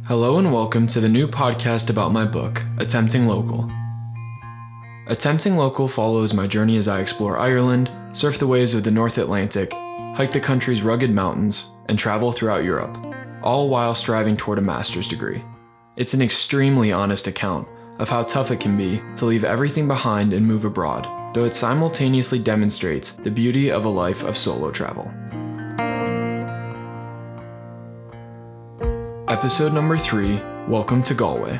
Hello and welcome to the new podcast about my book, Attempting Local. Attempting Local follows my journey as I explore Ireland, surf the waves of the North Atlantic, hike the country's rugged mountains, and travel throughout Europe, all while striving toward a master's degree. It's an extremely honest account of how tough it can be to leave everything behind and move abroad, though it simultaneously demonstrates the beauty of a life of solo travel. Episode number 3, Welcome to Galway.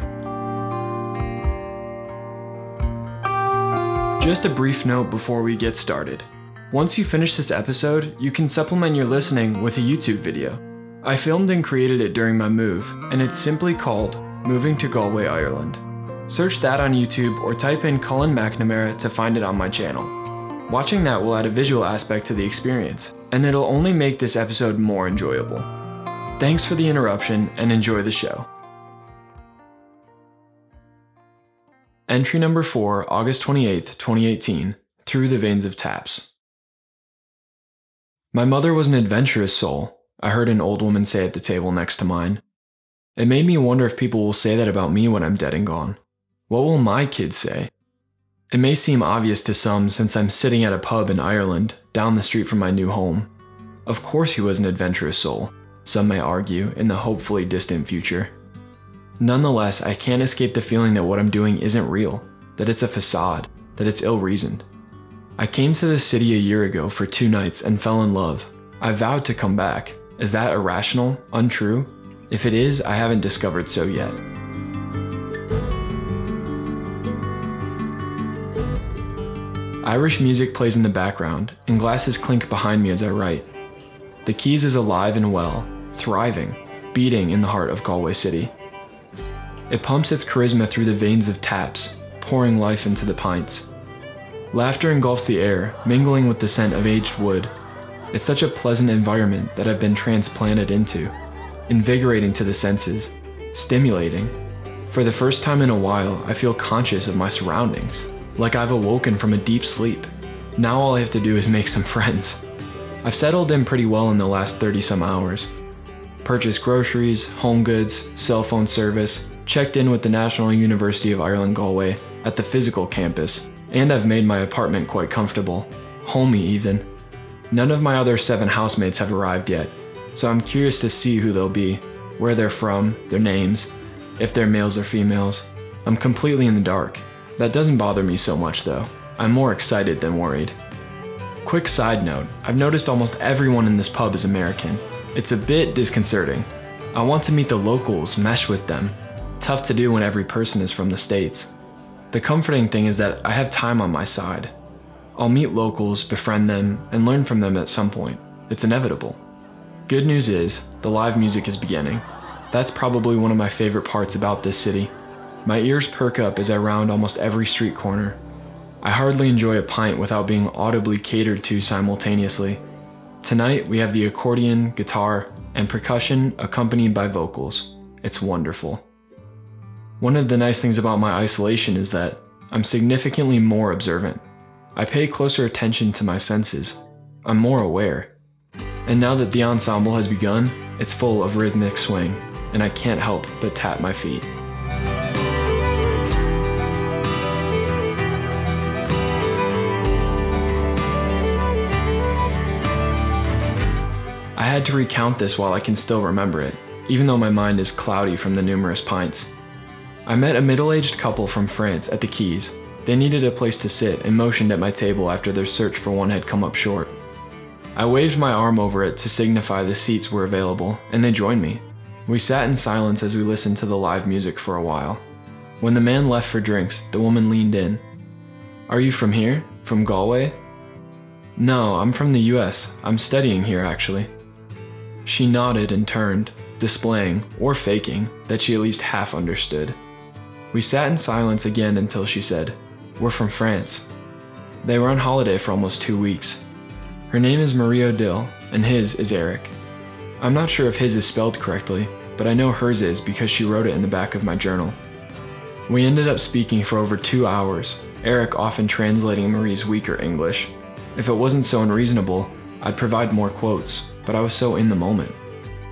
Just a brief note before we get started. Once you finish this episode, you can supplement your listening with a YouTube video. I filmed and created it during my move, and it's simply called Moving to Galway, Ireland. Search that on YouTube or type in Cullan McNamara to find it on my channel. Watching that will add a visual aspect to the experience, and it'll only make this episode more enjoyable. Thanks for the interruption and enjoy the show. Entry number 4, August 28th, 2018, Through the Veins of Taps. My mother was an adventurous soul, I heard an old woman say at the table next to mine. It made me wonder if people will say that about me when I'm dead and gone. What will my kids say? It may seem obvious to some since I'm sitting at a pub in Ireland, down the street from my new home. Of course he was an adventurous soul, some may argue, in the hopefully distant future. Nonetheless, I can't escape the feeling that what I'm doing isn't real, that it's a facade, that it's ill-reasoned. I came to this city a year ago for 2 nights and fell in love. I vowed to come back. Is that irrational? Untrue? If it is, I haven't discovered so yet. Irish music plays in the background, and glasses clink behind me as I write. The Quays is alive and well, thriving, beating in the heart of Galway City. It pumps its charisma through the veins of taps, pouring life into the pints. Laughter engulfs the air, mingling with the scent of aged wood. It's such a pleasant environment that I've been transplanted into, invigorating to the senses, stimulating. For the first time in a while, I feel conscious of my surroundings, like I've awoken from a deep sleep. Now all I have to do is make some friends. I've settled in pretty well in the last 30-some hours. Purchased groceries, home goods, cell phone service, checked in with the National University of Ireland Galway at the physical campus, and I've made my apartment quite comfortable, homey even. None of my other 7 housemates have arrived yet, so I'm curious to see who they'll be, where they're from, their names, if they're males or females. I'm completely in the dark. That doesn't bother me so much though. I'm more excited than worried. Quick side note, I've noticed almost everyone in this pub is American. It's a bit disconcerting. I want to meet the locals, mesh with them. Tough to do when every person is from the States. The comforting thing is that I have time on my side. I'll meet locals, befriend them, and learn from them at some point. It's inevitable. Good news is, the live music is beginning. That's probably one of my favorite parts about this city. My ears perk up as I round almost every street corner. I hardly enjoy a pint without being audibly catered to simultaneously. Tonight we have the accordion, guitar, and percussion accompanied by vocals. It's wonderful. One of the nice things about my isolation is that I'm significantly more observant. I pay closer attention to my senses. I'm more aware. And now that the ensemble has begun, it's full of rhythmic swing, and I can't help but tap my feet. I had to recount this while I can still remember it, even though my mind is cloudy from the numerous pints. I met a middle-aged couple from France at the Quays. They needed a place to sit and motioned at my table after their search for one had come up short. I waved my arm over it to signify the seats were available, and they joined me. We sat in silence as we listened to the live music for a while. When the man left for drinks, the woman leaned in. "Are you from here? From Galway?" "No, I'm from the US. I'm studying here actually." She nodded and turned, displaying, or faking, that she at least half understood. We sat in silence again until she said, "We're from France." They were on holiday for almost 2 weeks. Her name is 𝗬𝗶𝗱𝗄, and his is Eric. I'm not sure if his is spelled correctly, but I know hers is because she wrote it in the back of my journal. We ended up speaking for over 2 hours, Eric often translating Marie's weaker English. If it wasn't so unreasonable, I'd provide more quotes, but I was so in the moment.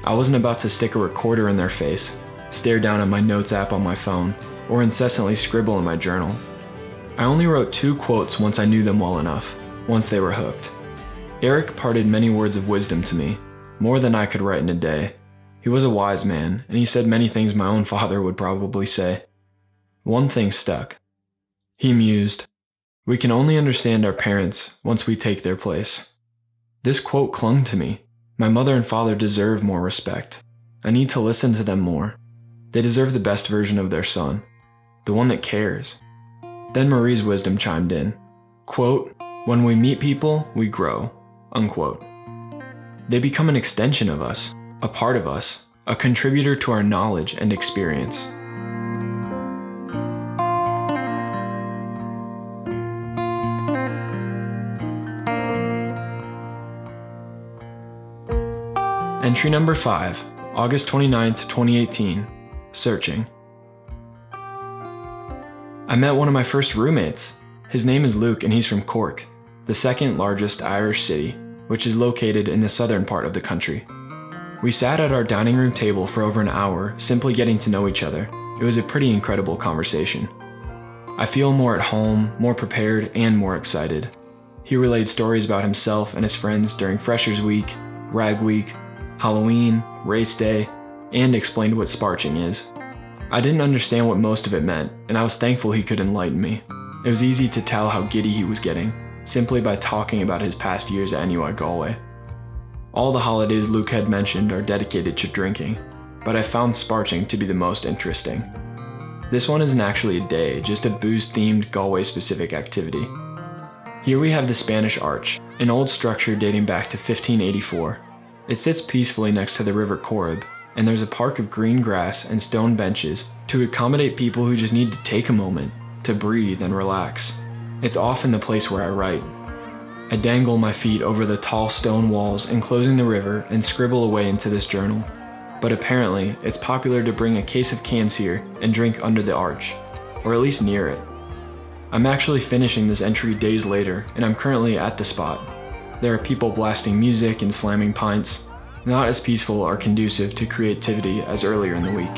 I wasn't about to stick a recorder in their face. stare down at my notes app on my phone, or incessantly scribble in my journal. I only wrote 2 quotes once I knew them well enough, once they were hooked. Eric parted many words of wisdom to me, more than I could write in a day. He was a wise man, and he said many things my own father would probably say. One thing stuck. He mused, "We can only understand our parents once we take their place." This quote clung to me. My mother and father deserve more respect. I need to listen to them more. They deserve the best version of their son, the one that cares. Then Marie's wisdom chimed in. Quote, "When we meet people, we grow." Unquote. They become an extension of us, a part of us, a contributor to our knowledge and experience. Entry number 5, August 29th, 2018, searching. I met one of my first roommates. His name is Luke and he's from Cork, the second largest Irish city, which is located in the southern part of the country. We sat at our dining room table for over an hour, simply getting to know each other. It was a pretty incredible conversation. I feel more at home, more prepared, and more excited. He relayed stories about himself and his friends during Freshers Week, Rag Week, Halloween, Race Day, and explained what sparching is. I didn't understand what most of it meant, and I was thankful he could enlighten me. It was easy to tell how giddy he was getting, simply by talking about his past years at NUI Galway. All the holidays Luke had mentioned are dedicated to drinking, but I found sparching to be the most interesting. This one isn't actually a day, just a booze-themed Galway-specific activity. Here we have the Spanish Arch, an old structure dating back to 1584. It sits peacefully next to the River 𝗂𝗵𝗄𝗏, and there's a park of green grass and stone benches to accommodate people who just need to take a moment to breathe and relax. It's often the place where I write. I dangle my feet over the tall stone walls enclosing the river and scribble away into this journal. But apparently, it's popular to bring a case of cans here and drink under the arch, or at least near it. I'm actually finishing this entry days later, and I'm currently at the spot. There are people blasting music and slamming pints, not as peaceful or conducive to creativity as earlier in the week.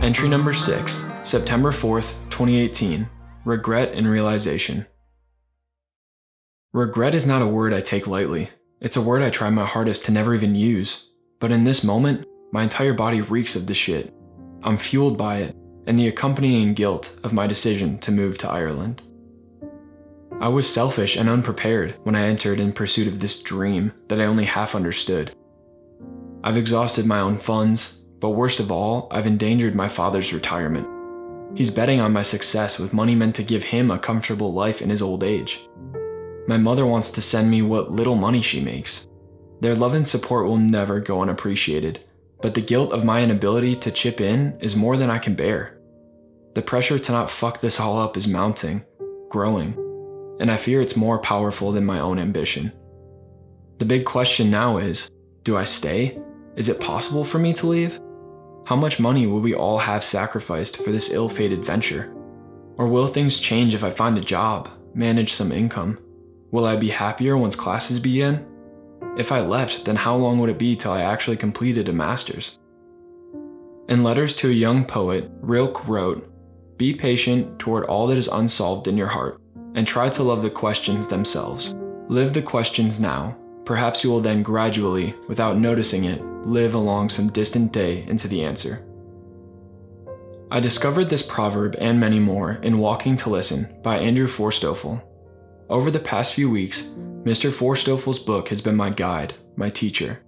Entry number 6, September 4th, 2018, regret and realization. Regret is not a word I take lightly. It's a word I try my hardest to never even use. But in this moment, my entire body reeks of the shit. I'm fueled by it, and the accompanying guilt of my decision to move to Ireland. I was selfish and unprepared when I entered in pursuit of this dream that I only half understood. I've exhausted my own funds, but worst of all, I've endangered my father's retirement. He's betting on my success with money meant to give him a comfortable life in his old age. My mother wants to send me what little money she makes. Their love and support will never go unappreciated, but the guilt of my inability to chip in is more than I can bear. The pressure to not fuck this all up is mounting, growing, and I fear it's more powerful than my own ambition. The big question now is, do I stay? Is it possible for me to leave? How much money will we all have sacrificed for this ill-fated venture? Or will things change if I find a job, manage some income? Will I be happier once classes begin? If I left, then how long would it be till I actually completed a master's? In Letters to a Young Poet, Rilke wrote, "Be patient toward all that is unsolved in your heart, and try to love the questions themselves. Live the questions now. Perhaps you will then gradually, without noticing it, live along some distant day into the answer." I discovered this proverb and many more in Walking to Listen by Andrew Forsthoefel. Over the past few weeks, Mr. Forsthoeffel's book has been my guide, my teacher.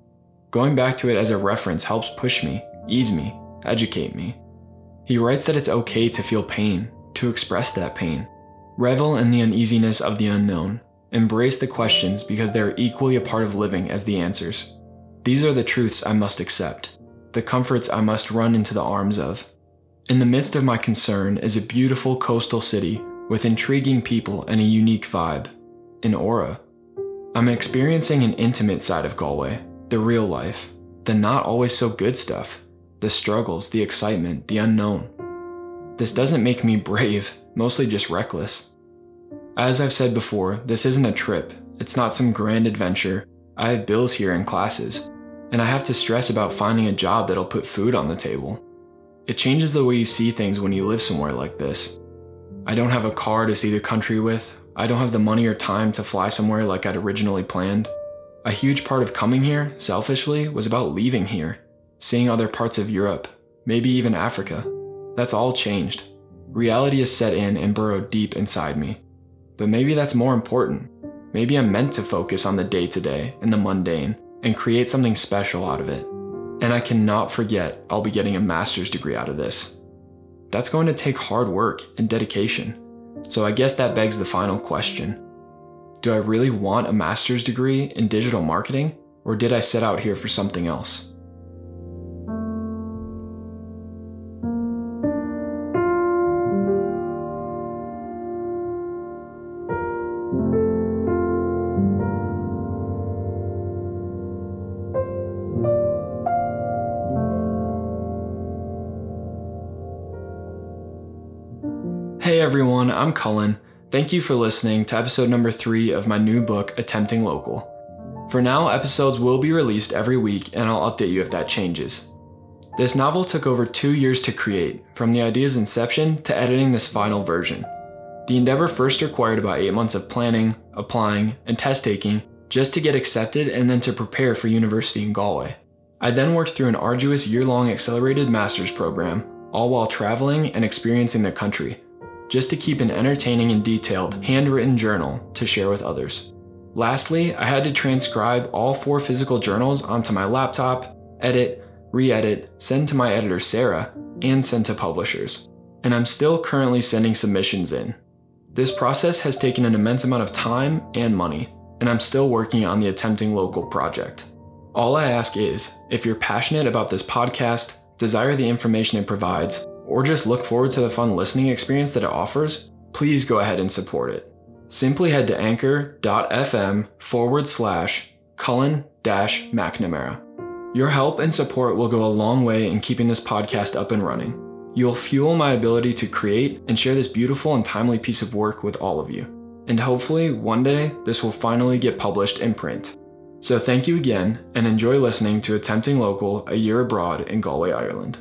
Going back to it as a reference helps push me, ease me, educate me. He writes that it's okay to feel pain, to express that pain. Revel in the uneasiness of the unknown. Embrace the questions because they are equally a part of living as the answers. These are the truths I must accept, the comforts I must run into the arms of. In the midst of my concern is a beautiful coastal city with intriguing people and a unique vibe, an aura. I'm experiencing an intimate side of Galway, the real life, the not always so good stuff, the struggles, the excitement, the unknown. This doesn't make me brave, mostly just reckless. As I've said before, this isn't a trip, It's not some grand adventure. I have bills here and classes, and I have to stress about finding a job that'll put food on the table. It changes the way you see things when you live somewhere like this. I don't have a car to see the country with. I don't have the money or time to fly somewhere like I'd originally planned. A huge part of coming here, selfishly, was about leaving here, seeing other parts of Europe, maybe even Africa. That's all changed. Reality has set in and burrowed deep inside me. But maybe that's more important. Maybe I'm meant to focus on the day-to-day and the mundane and create something special out of it. And I cannot forget I'll be getting a master's degree out of this. That's going to take hard work and dedication. So I guess that begs the final question. Do I really want a master's degree in digital marketing, or did I set out here for something else? Hey everyone, I'm Cullan. Thank you for listening to episode number 3 of my new book, Attempting Local. For now, episodes will be released every week and I'll update you if that changes. This novel took over 2 years to create, from the idea's inception to editing this final version. The endeavor first required about 8 months of planning, applying, and test taking just to get accepted and then to prepare for university in Galway. I then worked through an arduous year-long accelerated master's program, all while traveling and experiencing the country, just to keep an entertaining and detailed handwritten journal to share with others. Lastly, I had to transcribe all 4 physical journals onto my laptop, edit, re-edit, send to my editor Sarah, and send to publishers. And I'm still currently sending submissions in. This process has taken an immense amount of time and money, and I'm still working on the Attempting Local project. All I ask is, if you're passionate about this podcast, desire the information it provides, or just look forward to the fun listening experience that it offers, please go ahead and support it. Simply head to anchor.fm/Cullan-McNamara. Your help and support will go a long way in keeping this podcast up and running. You'll fuel my ability to create and share this beautiful and timely piece of work with all of you. And hopefully, one day, this will finally get published in print. So thank you again, and enjoy listening to Attempting Local, a year abroad in Galway, Ireland.